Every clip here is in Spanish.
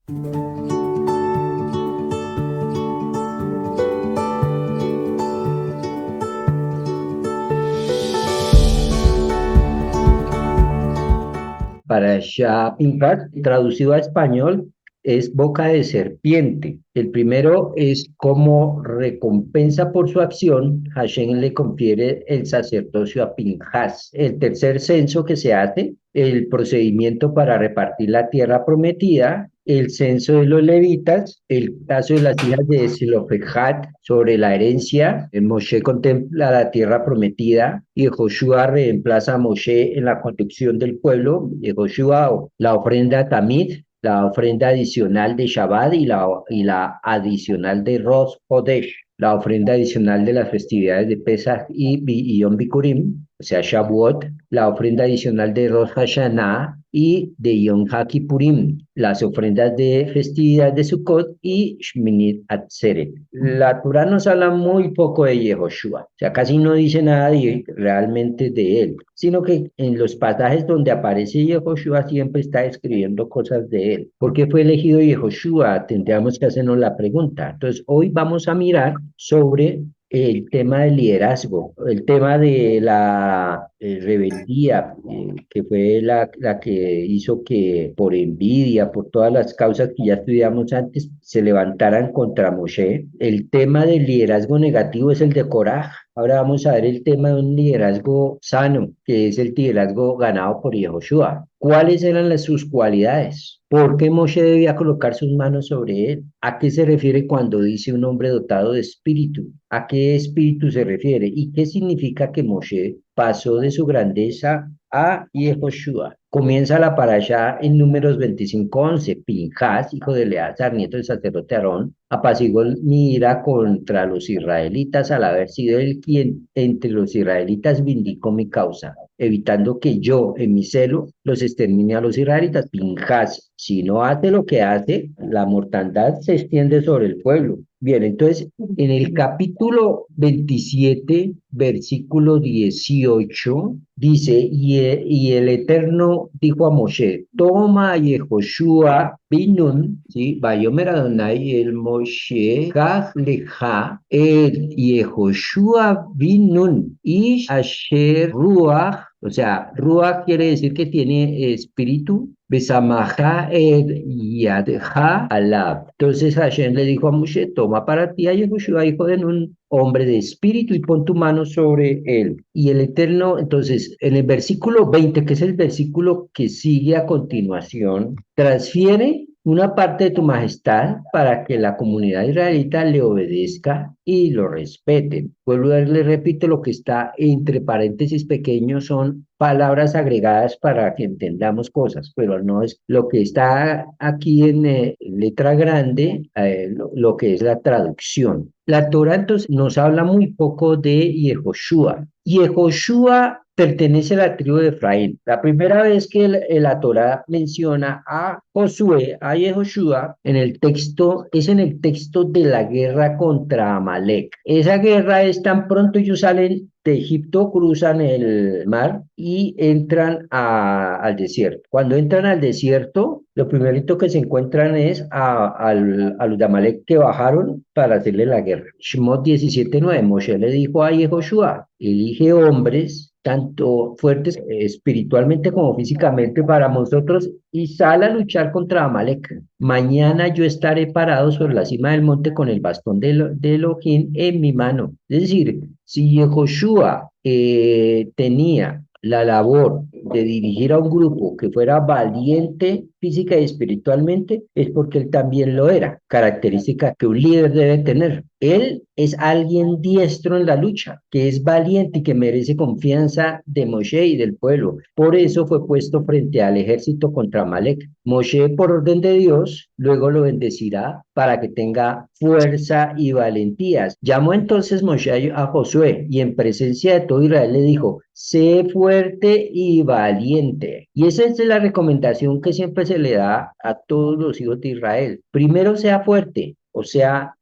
Para Pinhat, traducido a español, es boca de serpiente. El primero es como recompensa por su acción, Hashem le confiere el sacerdocio a Pinhas. El tercer censo que se hace, el procedimiento para repartir la tierra prometida, el censo de los levitas, el caso de las hijas de Zelofejad sobre la herencia, el Moshe contempla la tierra prometida y Joshua reemplaza a Moshe en la conducción del pueblo, de Joshua, la ofrenda Tamid, la ofrenda adicional de Shabbat y la adicional de Rosh Hodesh, la ofrenda adicional de las festividades de Pesach y Yom Bikurim, o sea, Shavuot, la ofrenda adicional de Rosh Hashanah y de Yom HaKippurim, las ofrendas de festividad de Sukkot y Shminit Atzeret. La Torá nos habla muy poco de Yehoshua, o sea, casi no dice nada realmente de él, sino que en los pasajes donde aparece Yehoshua siempre está escribiendo cosas de él. ¿Por qué fue elegido Yehoshua? Tendríamos que hacernos la pregunta. Entonces, hoy vamos a mirar sobre el tema del liderazgo, el tema de la rebeldía, que fue la que hizo que por envidia, por todas las causas que ya estudiamos antes, se levantaran contra Moshe. El tema del liderazgo negativo es el de Korah. Ahora vamos a ver el tema de un liderazgo sano, que es el liderazgo ganado por Yehoshua. ¿Cuáles eran sus cualidades? ¿Por qué Moshe debía colocar sus manos sobre él? ¿A qué se refiere cuando dice un hombre dotado de espíritu? ¿A qué espíritu se refiere? ¿Y qué significa que Moshe pasó de su grandeza a Yehoshua? Comienza la parashá en Números 25:11. Pinhas, hijo de Eleazar, nieto del sacerdote Aarón, apaciguó mi ira contra los israelitas al haber sido él quien entre los israelitas vindicó mi causa, evitando que yo, en mi celo, los extermine a los israelitas. Pinhas, si no hace lo que hace, la mortandad se extiende sobre el pueblo. Bien, entonces, en el capítulo 27, versículo 18, dice, y el Eterno dijo a Moshe, toma a Yehoshua Binun, ¿sí? Vayomer Adonai el Moshe, Kach leja el Yehoshua Binun, Ish Asher Ruach, o sea, Ruach quiere decir que tiene espíritu, Besamaja Yadja Alab. Entonces Hashem le dijo a Moshe, toma para ti a Yehoshua, hijo de Nun, hombre de espíritu, y pon tu mano sobre él. Y el Eterno, entonces, en el versículo 20, que es el versículo que sigue a continuación, transfiere una parte de tu majestad para que la comunidad israelita le obedezca y lo respeten. Vuelvo a le repito, lo que está entre paréntesis pequeños son palabras agregadas para que entendamos cosas, pero no es lo que está aquí en letra grande, lo que es la traducción. La Torah entonces nos habla muy poco de Yehoshua. Yehoshua pertenece a la tribu de Efraín. La primera vez que la Torah menciona a Josué, a Yehoshua, en el texto, es en el texto de la guerra contra Amalek. Esa guerra es tan pronto ellos salen de Egipto, cruzan el mar y entran al desierto. Cuando entran al desierto, lo primerito que se encuentran es a los de Amalek que bajaron para hacerle la guerra. Shemot 17:9, Moshe le dijo a Yehoshua, elige hombres tanto fuertes espiritualmente como físicamente para nosotros y sal a luchar contra Amalek. Mañana yo estaré parado sobre la cima del monte con el bastón de Elohim en mi mano. Es decir, si Yehoshua tenía la labor de dirigir a un grupo que fuera valiente física y espiritualmente, es porque él también lo era, característica que un líder debe tener. Él es alguien diestro en la lucha, que es valiente y que merece confianza de Moshe y del pueblo. Por eso fue puesto frente al ejército contra Amalek. Moshe, por orden de Dios, luego lo bendecirá para que tenga fuerza y valentías. Llamó entonces Moshe a Josué y en presencia de todo Israel le dijo, sé fuerte y valiente. Y esa es la recomendación que siempre se le da a todos los hijos de Israel. Primero sea fuerte, o sea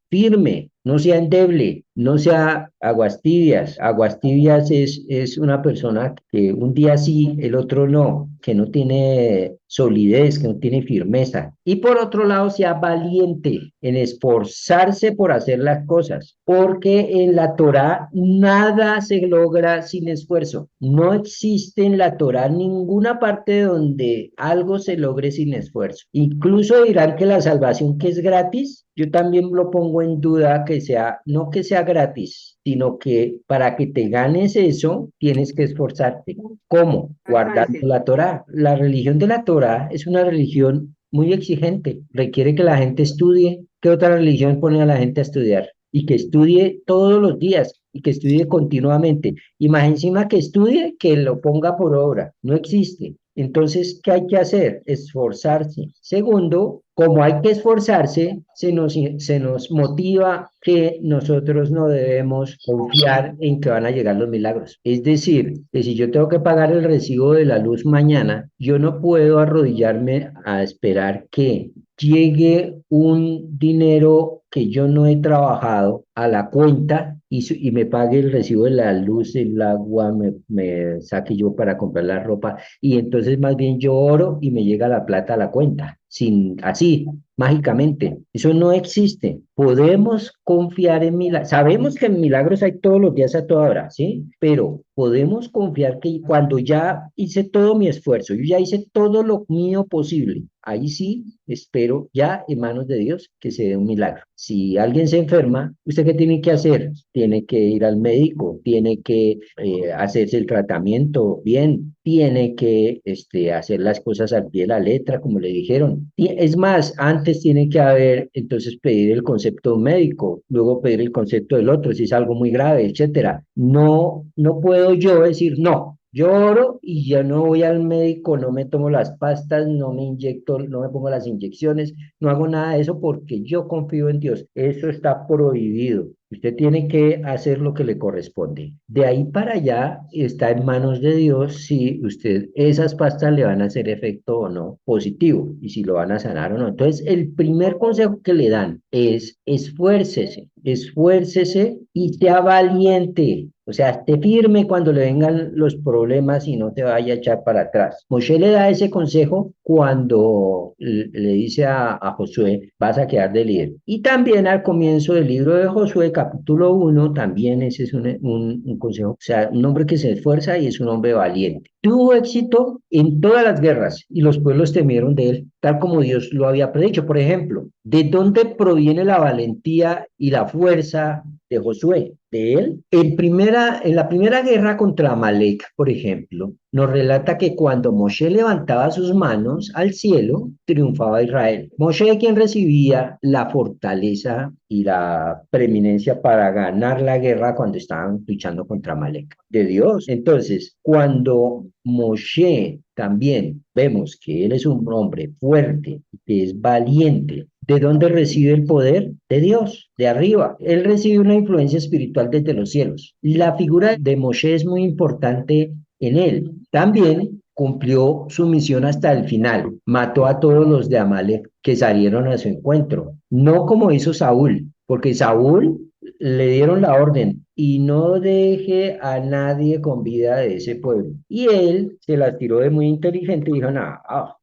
firme, no sea endeble, no sea aguas tibias. Aguas tibias es una persona que un día sí, el otro no. que no tiene solidez, que no tiene firmeza. Y por otro lado, sea valiente en esforzarse por hacer las cosas, porque en la Torá nada se logra sin esfuerzo. No existe en la Torá ninguna parte donde algo se logre sin esfuerzo. Incluso dirán que la salvación que es gratis, yo también lo pongo en duda que sea, no que sea gratis, sino que para que te ganes eso, tienes que esforzarte. ¿Cómo? Guardando la Torá. La religión de la Torá es una religión muy exigente, requiere que la gente estudie. ¿Qué otra religión pone a la gente a estudiar? Y que estudie todos los días y que estudie continuamente. Y más encima que estudie, que lo ponga por obra. No existe. Entonces, ¿qué hay que hacer? Esforzarse. Segundo, como hay que esforzarse, se nos motiva que nosotros no debemos confiar en que van a llegar los milagros. Es decir, que si yo tengo que pagar el recibo de la luz mañana, yo no puedo arrodillarme a esperar que llegue un dinero que yo no he trabajado a la cuenta y me pague el recibo de la luz, el agua, me saque yo para comprar la ropa y entonces más bien yo oro y me llega la plata a la cuenta, sin así, mágicamente. Eso no existe. Podemos confiar en milagros. Sabemos que en milagros hay todos los días a toda hora, ¿sí? Pero podemos confiar que cuando ya hice todo mi esfuerzo, yo ya hice todo lo mío posible, ahí sí espero ya en manos de Dios que se dé un milagro. Si alguien se enferma, ¿usted qué tiene que hacer? Tiene que ir al médico, tiene que hacerse el tratamiento bien, tiene que hacer las cosas al pie de la letra, como le dijeron. Es más, antes tiene que haber, entonces, pedir el concepto de un médico, luego pedir el concepto del otro, si es algo muy grave, etcétera. No, no puedo yo decir, no, yo oro y ya no voy al médico, no me tomo las pastas, no me inyecto, no me pongo las inyecciones, no hago nada de eso porque yo confío en Dios. Eso está prohibido. Usted tiene que hacer lo que le corresponde. De ahí para allá está en manos de Dios si usted esas pastas le van a hacer efecto o no positivo y si lo van a sanar o no. Entonces, el primer consejo que le dan es esfuércese, esfuércese y sea valiente. O sea, esté firme cuando le vengan los problemas y no te vaya a echar para atrás. Moshe le da ese consejo cuando le dice a Josué, vas a quedar de líder. Y también al comienzo del libro de Josué, capítulo 1, también ese es un consejo. O sea, un hombre que se esfuerza y es un hombre valiente. Tuvo éxito en todas las guerras y los pueblos temieron de él, tal como Dios lo había predicho. Por ejemplo, ¿de dónde proviene la valentía y la fuerza de Josué? De él. En la primera guerra contra Amalek, por ejemplo, nos relata que cuando Moshe levantaba sus manos al cielo, triunfaba Israel. Moshe quien recibía la fortaleza y la preeminencia para ganar la guerra cuando estaban luchando contra Amalek. De Dios. Entonces, cuando Moshe también vemos que él es un hombre fuerte, que es valiente. ¿De dónde recibe el poder? De Dios, de arriba. Él recibe una influencia espiritual desde los cielos. La figura de Moshe es muy importante en él. También cumplió su misión hasta el final. Mató a todos los de Amalek que salieron a su encuentro. No como hizo Saúl, porque Saúl le dieron la orden y no deje a nadie con vida de ese pueblo. Y él se las tiró de muy inteligente y dijo, no,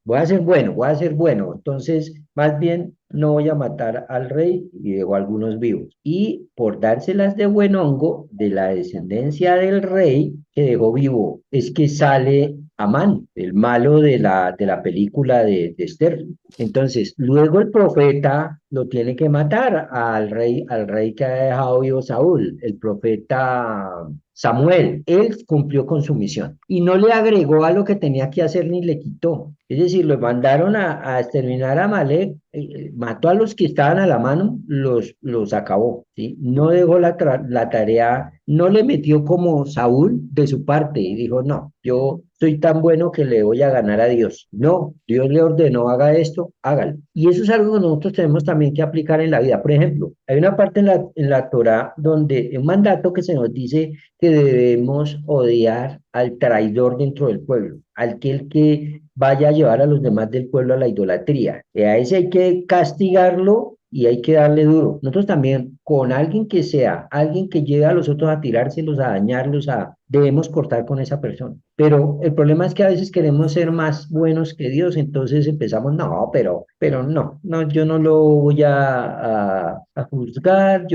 voy a ser bueno, voy a ser bueno. Entonces, más bien, no voy a matar al rey y dejó a algunos vivos. Y por dárselas de buen hongo, de la descendencia del rey que dejó vivo, es que sale Amán, el malo de la película de Esther. Entonces, luego el profeta lo tiene que matar al rey que ha dejado vivo Saúl, el profeta Samuel. Él cumplió con su misión y no le agregó a lo que tenía que hacer ni le quitó. Es decir, lo mandaron a exterminar a Amalek, mató a los que estaban a la mano, los acabó, ¿sí? No dejó la tarea, no le metió como Saúl de su parte y dijo, no, yo soy tan bueno que le voy a ganar a Dios. No, Dios le ordenó, haga esto, hágalo. Y eso es algo que nosotros tenemos también que aplicar en la vida. Por ejemplo, hay una parte en la Torá donde un mandato que se nos dice que debemos odiar al traidor dentro del pueblo, al que vaya a llevar a los demás del pueblo a la idolatría. A ese hay que castigarlo y hay que darle duro. Nosotros también, con alguien que sea, alguien que lleve a los otros a tirárselos, a dañarlos, debemos cortar con esa persona. Pero el problema es que a veces queremos ser más buenos que Dios, entonces empezamos, no, pero no, no, yo no lo voy a juzgar,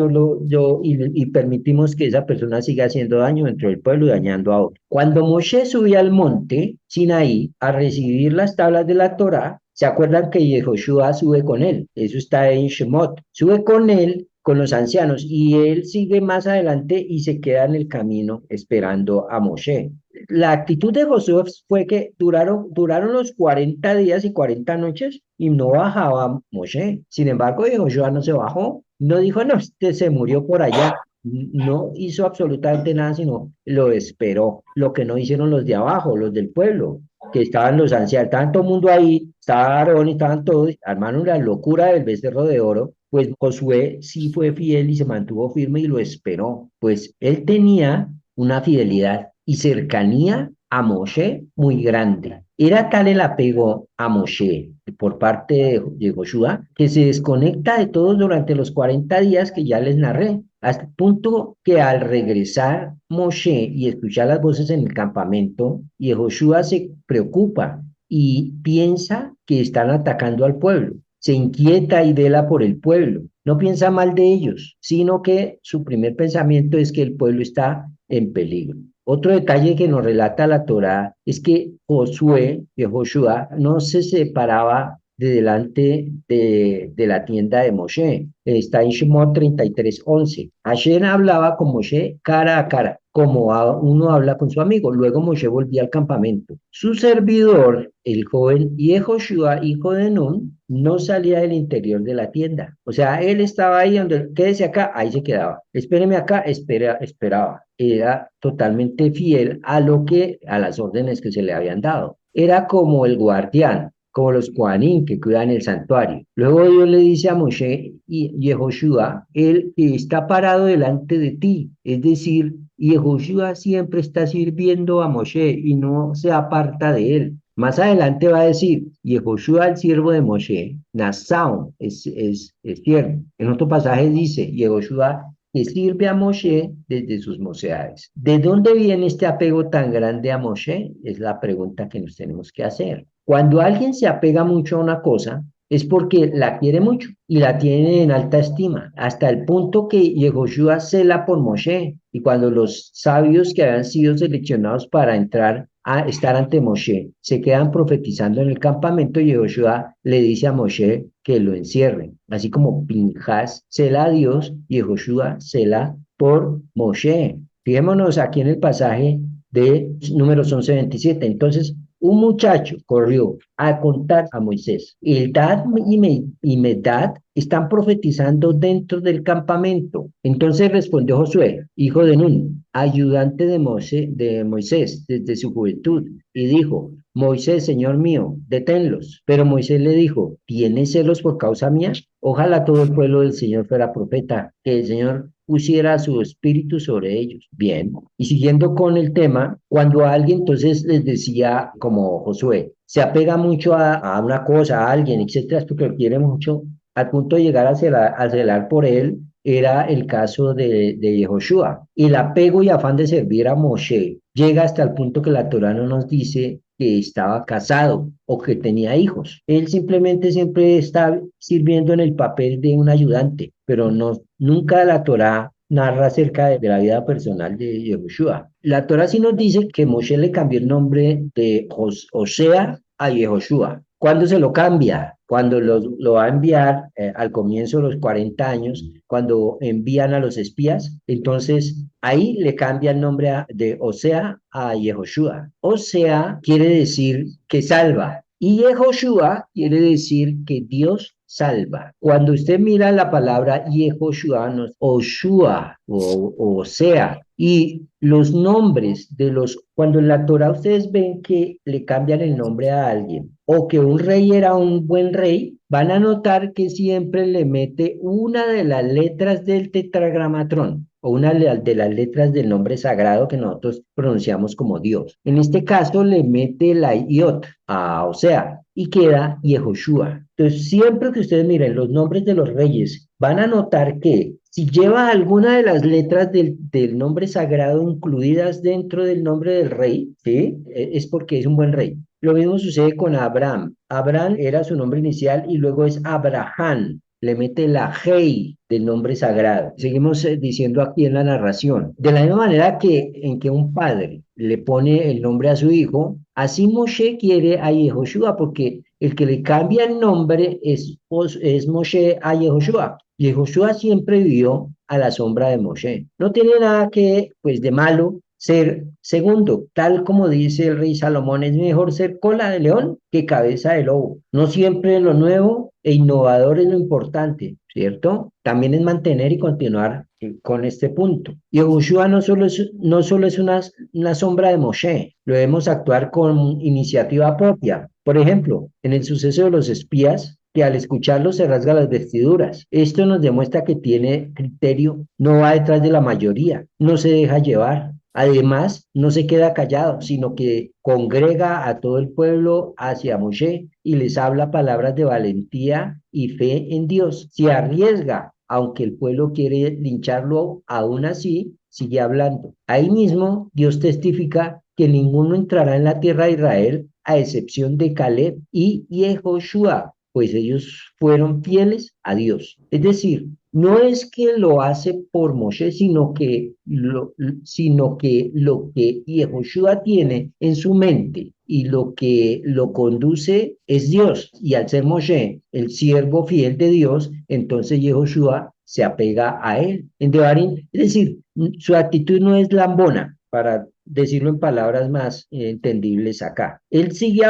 y permitimos que esa persona siga haciendo daño dentro del pueblo y dañando a otro. Cuando Moshe subía al monte Sinaí a recibir las tablas de la Torá, ¿se acuerdan que Yehoshua sube con él? Eso está en Shemot. Sube con él, con los ancianos, y él sigue más adelante y se queda en el camino esperando a Moshe. La actitud de Josué fue que duraron los 40 días y 40 noches y no bajaba Moshe. Sin embargo, Josué no se bajó, no dijo, no, este se murió por allá. No hizo absolutamente nada, sino lo esperó. Lo que no hicieron los de abajo, los del pueblo, que estaban los ancianos, estaban todo el mundo ahí, estaba Aarón y estaban todos, armaron la locura del becerro de oro. Pues Josué sí fue fiel y se mantuvo firme y lo esperó. Pues él tenía una fidelidad y cercanía a Moshe muy grande. Era tal el apego a Moshe por parte de Joshua que se desconecta de todos durante los 40 días que ya les narré, hasta el punto que al regresar Moshe y escuchar las voces en el campamento, Joshua se preocupa y piensa que están atacando al pueblo. Se inquieta y vela por el pueblo. No piensa mal de ellos, sino que su primer pensamiento es que el pueblo está en peligro. Otro detalle que nos relata la Torá es que Joshua, no se separaba de delante de la tienda de Moshe. Está en Shemot 33:11. Hashem hablaba con Moshe cara a cara, como uno habla con su amigo. Luego Moshe volvía al campamento. Su servidor, el joven Yehoshua, hijo de Nun, no salía del interior de la tienda. O sea, él estaba ahí donde, quédese acá, ahí se quedaba. Espéreme acá, esperaba. Era totalmente fiel a las órdenes que se le habían dado. Era como el guardián, como los Kohanim que cuidan el santuario. Luego Dios le dice a Moshe y Yehoshua, él está parado delante de ti, es decir, Yehoshua siempre está sirviendo a Moshe y no se aparta de él. Más adelante va a decir, Yehoshua, el siervo de Moshe, Nasaón, es siervo. En otro pasaje dice, Yehoshua que sirve a Moshe desde sus mocedades. ¿De dónde viene este apego tan grande a Moshe? Es la pregunta que nos tenemos que hacer. Cuando alguien se apega mucho a una cosa, es porque la quiere mucho y la tiene en alta estima, hasta el punto que Yehoshua cela por Moshe. Y cuando los sabios que habían sido seleccionados para entrar a estar ante Moshe se quedan profetizando en el campamento, Yehoshua le dice a Moshe que lo encierren, así como Pinjas cela a Dios, Yehoshua cela por Moshe. Fijémonos aquí en el pasaje de Números 11:27. Entonces, un muchacho corrió a contar a Moisés. Eldad y Medad están profetizando dentro del campamento. Entonces respondió Josué, hijo de Nun, ayudante de Moisés desde su juventud, y dijo, Moisés, señor mío, deténlos. Pero Moisés le dijo, ¿tienes celos por causa mía? Ojalá todo el pueblo del Señor fuera profeta, que el Señor pusiera su espíritu sobre ellos. Bien, y siguiendo con el tema, cuando alguien entonces les decía, como Josué, se apega mucho a una cosa, a alguien, etcétera, es porque lo quiere mucho, al punto de llegar a celar por él, era el caso de Yehoshua. Y el apego y afán de servir a Moshe llega hasta el punto que la Torá no nos dice que estaba casado o que tenía hijos. Él simplemente siempre está sirviendo en el papel de un ayudante, pero no, nunca la Torá narra acerca de la vida personal de Yehoshua. La Torá sí nos dice que Moshe le cambió el nombre de Osea a Yehoshua. ¿Cuándo se lo cambia? Cuando lo va a enviar al comienzo de los 40 años, cuando envían a los espías, entonces ahí le cambia el nombre de Osea a Yehoshua. Osea quiere decir que salva y Yehoshua quiere decir que Dios salva. Cuando usted mira la palabra Yehoshua, no, Oshua o sea, y los nombres cuando en la Torah ustedes ven que le cambian el nombre a alguien o que un rey era un buen rey, van a notar que siempre le mete una de las letras del tetragramatrón o una de las letras del nombre sagrado que nosotros pronunciamos como Dios. En este caso le mete la iot, o sea, y queda Yehoshua. Entonces, siempre que ustedes miren los nombres de los reyes, van a notar que si lleva alguna de las letras del nombre sagrado incluidas dentro del nombre del rey, ¿sí? Es porque es un buen rey. Lo mismo sucede con Abraham. Abraham era su nombre inicial y luego es Abraham. Le mete la Hei del nombre sagrado. Seguimos diciendo aquí en la narración. De la misma manera que en que un padre le pone el nombre a su hijo, así Moshe quiere a Yehoshua, porque el que le cambia el nombre es Moshe a Yehoshua. Yehoshua siempre vivió a la sombra de Moshe. No tiene nada que, pues, de malo ser segundo, tal como dice el rey Salomón, es mejor ser cola de león que cabeza de lobo. No siempre lo nuevo e innovador es lo importante, ¿cierto? También es mantener y continuar con este punto. Y Yahushua no solo es una sombra de Moshe, lo debemos actuar con iniciativa propia. Por ejemplo, en el suceso de los espías, que al escucharlo se rasga las vestiduras. Esto nos demuestra que tiene criterio, no va detrás de la mayoría, no se deja llevar. Además, no se queda callado, sino que congrega a todo el pueblo hacia Moshe y les habla palabras de valentía y fe en Dios. Se arriesga, aunque el pueblo quiere lincharlo, aún así sigue hablando. Ahí mismo Dios testifica que ninguno entrará en la tierra de Israel, a excepción de Caleb y Yehoshua, pues ellos fueron fieles a Dios. Es decir, no es que lo hace por Moshe, sino que lo que Yehoshua tiene en su mente y lo que lo conduce es Dios. Y al ser Moshe el siervo fiel de Dios, entonces Yehoshua se apega a él. En Devarim, es decir, su actitud no es lambona, para decirlo en palabras más entendibles acá. Él sigue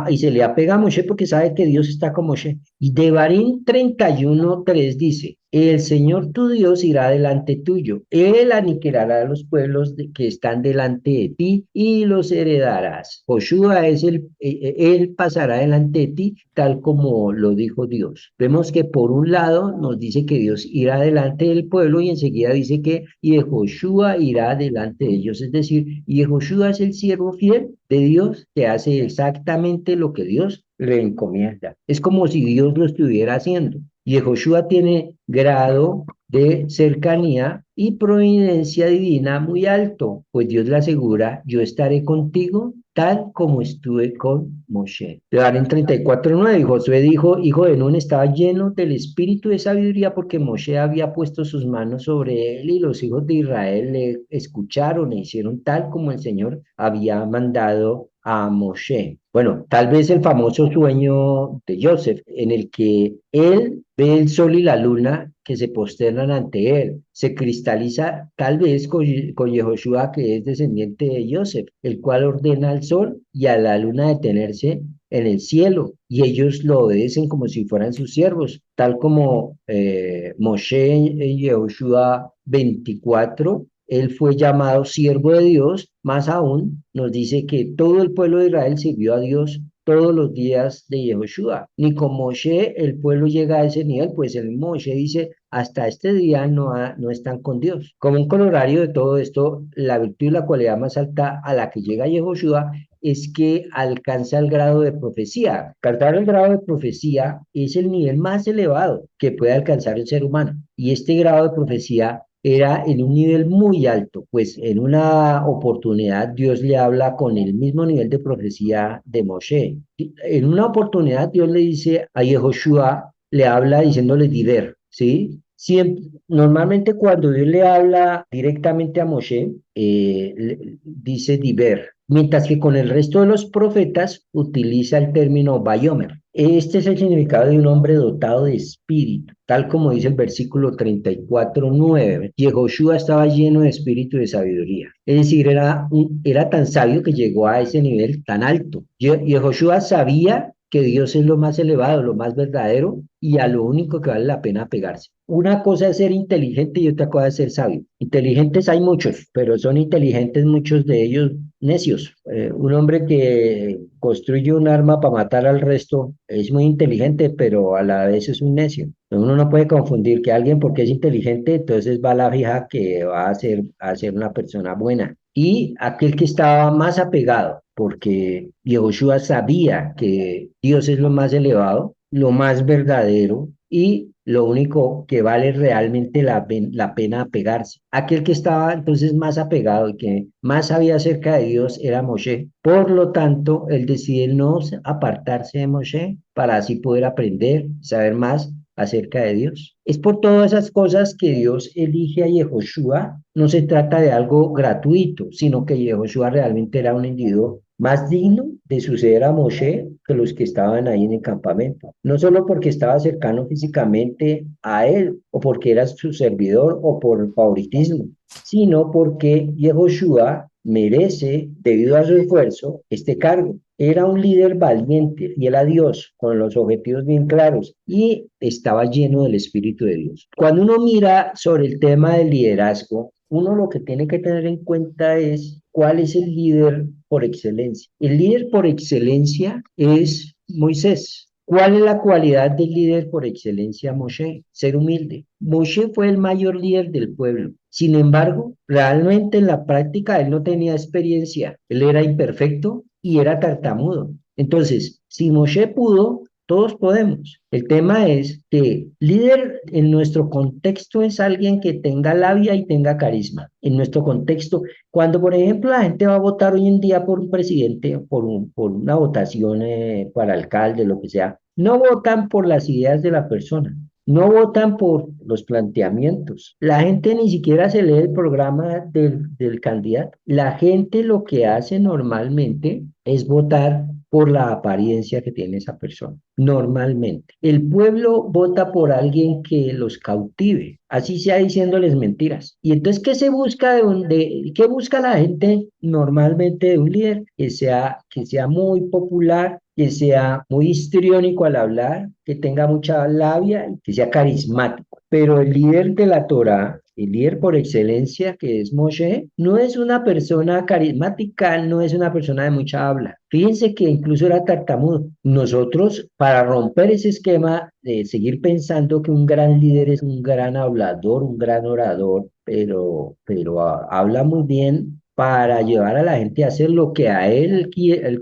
y se le apega a Moshe porque sabe que Dios está con Moshe. Y Devarim 31:3 dice, el Señor tu Dios irá delante tuyo. Él aniquilará a los pueblos que están delante de ti y los heredarás. Joshua él pasará delante de ti, tal como lo dijo Dios. Vemos que por un lado nos dice que Dios irá delante del pueblo y enseguida dice que Joshua irá delante de ellos. Es decir, Joshua es el siervo fiel de Dios que hace exactamente lo que Dios le encomienda. Es como si Dios lo estuviera haciendo. Yehoshua tiene grado de cercanía y providencia divina muy alto, pues Dios le asegura, yo estaré contigo tal como estuve con Moshe. En 34:9, y Josué dijo, hijo de Nun estaba lleno del espíritu de sabiduría porque Moshe había puesto sus manos sobre él y los hijos de Israel le escucharon e hicieron tal como el Señor había mandado a Moshe. Bueno, tal vez el famoso sueño de Joseph, en el que él ve el sol y la luna que se posternan ante él. Se cristaliza tal vez con Yehoshua, que es descendiente de Joseph, el cual ordena al sol y a la luna detenerse en el cielo, y ellos lo obedecen como si fueran sus siervos, tal como Moshe en Yehoshua 24, él fue llamado siervo de Dios, más aún nos dice que todo el pueblo de Israel sirvió a Dios todos los días de Yehoshua. Ni con Moshe el pueblo llega a ese nivel, pues el Moshe dice, hasta este día no están con Dios. Como un colorario de todo esto, la virtud y la cualidad más alta a la que llega Yehoshua es que alcanza el grado de profecía. Alcanzar el grado de profecía es el nivel más elevado que puede alcanzar el ser humano. Y este grado de profecía era en un nivel muy alto, pues en una oportunidad Dios le habla con el mismo nivel de profecía de Moshe. En una oportunidad Dios le dice a Yehoshua, le habla diciéndole Diver, ¿sí? Normalmente cuando Dios le habla directamente a Moshe, dice Diver, mientras que con el resto de los profetas utiliza el término Bayomer. Este es el significado de un hombre dotado de espíritu, tal como dice el versículo 34:9. Yehoshua estaba lleno de espíritu y de sabiduría. Es decir, era tan sabio que llegó a ese nivel tan alto. Yehoshua sabía que Dios es lo más elevado, lo más verdadero y a lo único que vale la pena pegarse. Una cosa es ser inteligente y otra cosa es ser sabio. Inteligentes hay muchos, pero son inteligentes muchos de ellos necios. Un hombre que construye un arma para matar al resto es muy inteligente, pero a la vez es un necio. Uno no puede confundir que alguien porque es inteligente, entonces va a la fija que va a ser una persona buena. Y aquel que estaba más apegado, porque Yehoshua sabía que Dios es lo más elevado, lo más verdadero y lo único que vale realmente la pena apegarse. Aquel que estaba entonces más apegado y que más sabía acerca de Dios era Moshe. Por lo tanto, él decide no apartarse de Moshe para así poder aprender, saber más acerca de Dios. Es por todas esas cosas que Dios elige a Yehoshua. No se trata de algo gratuito, sino que Yehoshua realmente era un individuo más digno de suceder a Moshe que los que estaban ahí en el campamento. No solo porque estaba cercano físicamente a él, o porque era su servidor, o por favoritismo, sino porque Yehoshua merece, debido a su esfuerzo, este cargo. Era un líder valiente, fiel a Dios, con los objetivos bien claros y estaba lleno del Espíritu de Dios. Cuando uno mira sobre el tema del liderazgo, uno lo que tiene que tener en cuenta es cuál es el líder por excelencia. El líder por excelencia es Moisés. ¿Cuál es la cualidad del líder por excelencia, Moshe? Ser humilde. Moshe fue el mayor líder del pueblo. Sin embargo, realmente en la práctica él no tenía experiencia. Él era imperfecto y era tartamudo. Entonces, si Moshe pudo, todos podemos. El tema es que líder en nuestro contexto es alguien que tenga labia y tenga carisma. En nuestro contexto, cuando por ejemplo la gente va a votar hoy en día por un presidente, por una votación para alcalde, lo que sea, no votan por las ideas de la persona. No votan por los planteamientos. La gente ni siquiera se lee el programa del candidato. La gente lo que hace normalmente es votar por la apariencia que tiene esa persona. Normalmente. El pueblo vota por alguien que los cautive, así sea diciéndoles mentiras. Y entonces, ¿qué se busca qué busca la gente normalmente de un líder? Que sea muy popular, que sea muy histriónico al hablar, que tenga mucha labia y que sea carismático. Pero el líder de la Torá, el líder por excelencia, que es Moshe, no es una persona carismática, no es una persona de mucha habla. Fíjense que incluso era tartamudo. Nosotros, para romper ese esquema de seguir pensando que un gran líder es un gran hablador, un gran orador, pero habla muy bien para llevar a la gente a hacer lo que él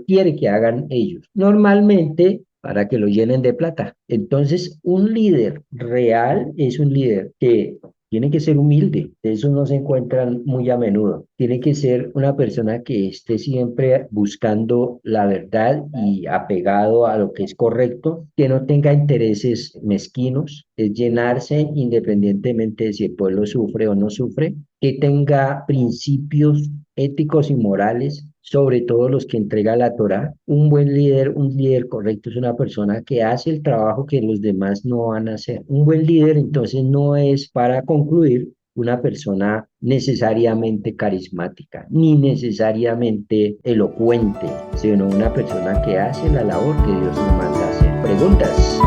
quiere que hagan ellos. Normalmente para que lo llenen de plata. Entonces, un líder real es un líder que tiene que ser humilde, eso no se encuentra muy a menudo. Tiene que ser una persona que esté siempre buscando la verdad y apegado a lo que es correcto, que no tenga intereses mezquinos, es llenarse independientemente de si el pueblo sufre o no sufre, que tenga principios éticos y morales, sobre todo los que entrega la Torá. Un líder correcto es una persona que hace el trabajo que los demás no van a hacer. Un buen líder entonces no es, para concluir, una persona necesariamente carismática, ni necesariamente elocuente, sino una persona que hace la labor que Dios le manda hacer. Preguntas.